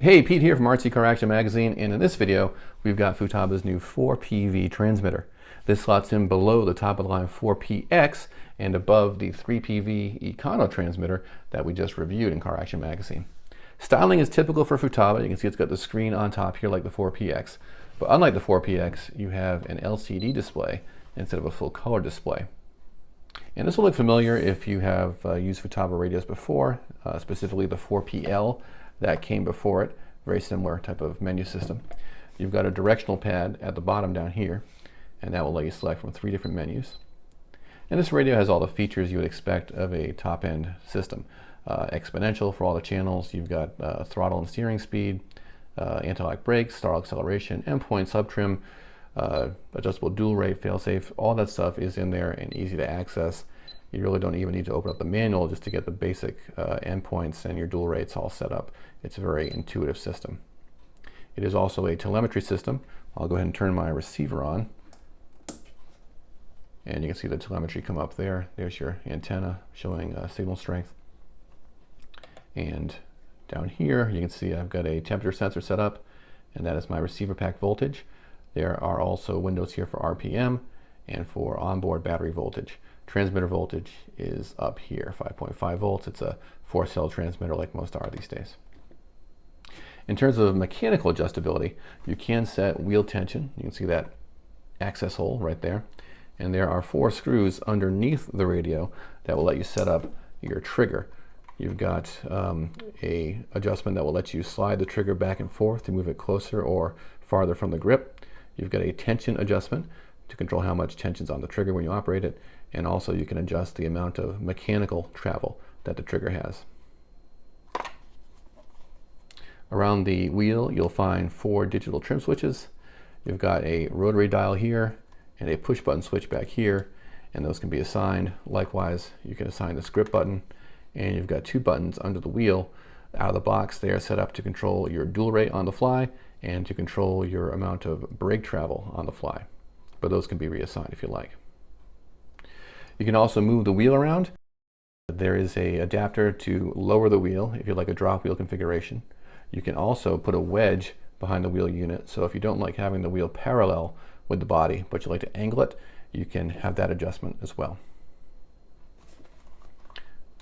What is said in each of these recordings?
Hey, Pete here from RC Car Action Magazine, and in this video we've got Futaba's new 4PV transmitter. This slots in below the top of the line 4PX and above the 3PV Econo transmitter that we just reviewed in Car Action Magazine. Styling is typical for Futaba. You can see it's got the screen on top here like the 4PX, but unlike the 4PX you have an LCD display instead of a full color display. And this will look familiar if you have used Futaba radios before, specifically the 4PL that came before it. Very similar type of menu system. You've got a directional pad at the bottom down here, and that will let you select from 3 different menus. And this radio has all the features you would expect of a top-end system. Exponential for all the channels. You've got throttle and steering speed, anti-lock brakes, throttle acceleration, endpoint subtrim, adjustable dual rate, failsafe. All that stuff is in there and easy to access. You really don't even need to open up the manual just to get the basic endpoints and your dual rates all set up. It's a very intuitive system. It is also a telemetry system. I'll go ahead and turn my receiver on. And you can see the telemetry come up there. There's your antenna showing signal strength. And down here you can see I've got a temperature sensor set up, and that is my receiver pack voltage. There are also windows here for RPM and for onboard battery voltage. Transmitter voltage is up here, 5.5 volts. It's a 4-cell transmitter like most are these days. In terms of mechanical adjustability, you can set wheel tension. You can see that access hole right there. And there are 4 screws underneath the radio that will let you set up your trigger. You've got a adjustment that will let you slide the trigger back and forth to move it closer or farther from the grip. You've got a tension adjustment to control how much tension's on the trigger when you operate it, and also you can adjust the amount of mechanical travel that the trigger has. Around the wheel you'll find 4 digital trim switches. You've got a rotary dial here and a push button switch back here, and those can be assigned. Likewise, you can assign the script button, and you've got 2 buttons under the wheel. Out of the box they are set up to control your dual rate on the fly and to control your amount of brake travel on the fly, but those can be reassigned if you like. You can also move the wheel around. There is a adapter to lower the wheel if you like a drop wheel configuration. You can also put a wedge behind the wheel unit, so if you don't like having the wheel parallel with the body but you like to angle it, you can have that adjustment as well.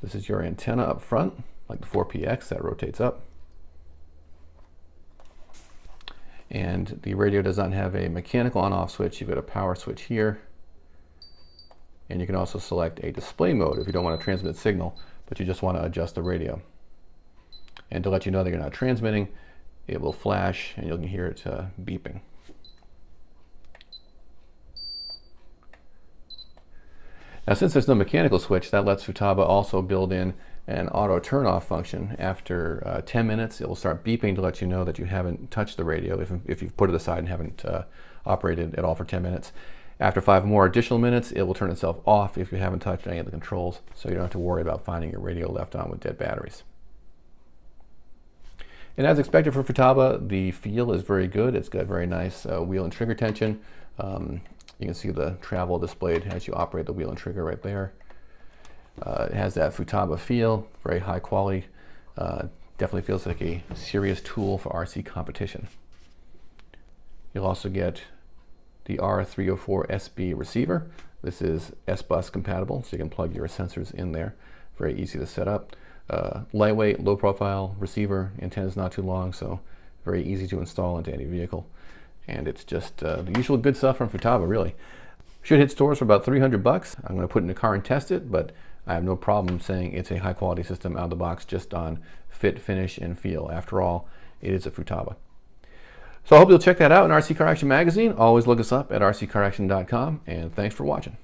This is your antenna up front, like the 4PX, that rotates up. And the radio does not have a mechanical on-off switch. You've got a power switch here. And you can also select a display mode if you don't want to transmit signal, but you just want to adjust the radio. And to let you know that you're not transmitting, it will flash and you can hear it beeping. Now, since there's no mechanical switch, that lets Futaba also build in an auto turn-off function. After 10 minutes, it will start beeping to let you know that you haven't touched the radio if you've put it aside and haven't operated at all for 10 minutes. After 5 more additional minutes, it will turn itself off if you haven't touched any of the controls, so you don't have to worry about finding your radio left on with dead batteries. And as expected for Futaba, the feel is very good. It's got very nice wheel and trigger tension. You can see the travel displayed as you operate the wheel and trigger right there. It has that Futaba feel, very high quality. Definitely feels like a serious tool for RC competition. You'll also get the R304SB receiver. This is S.BUS compatible, so you can plug your sensors in there. Very easy to set up. Lightweight, low profile receiver. Antenna is not too long, so very easy to install into any vehicle. And it's just the usual good stuff from Futaba, really. Should hit stores for about $300. I'm going to put it in a car and test it, but I have no problem saying it's a high quality system out of the box just on fit, finish, and feel. After all, it is a Futaba. So I hope you'll check that out in RC Car Action Magazine. Always look us up at rccaraction.com, and thanks for watching.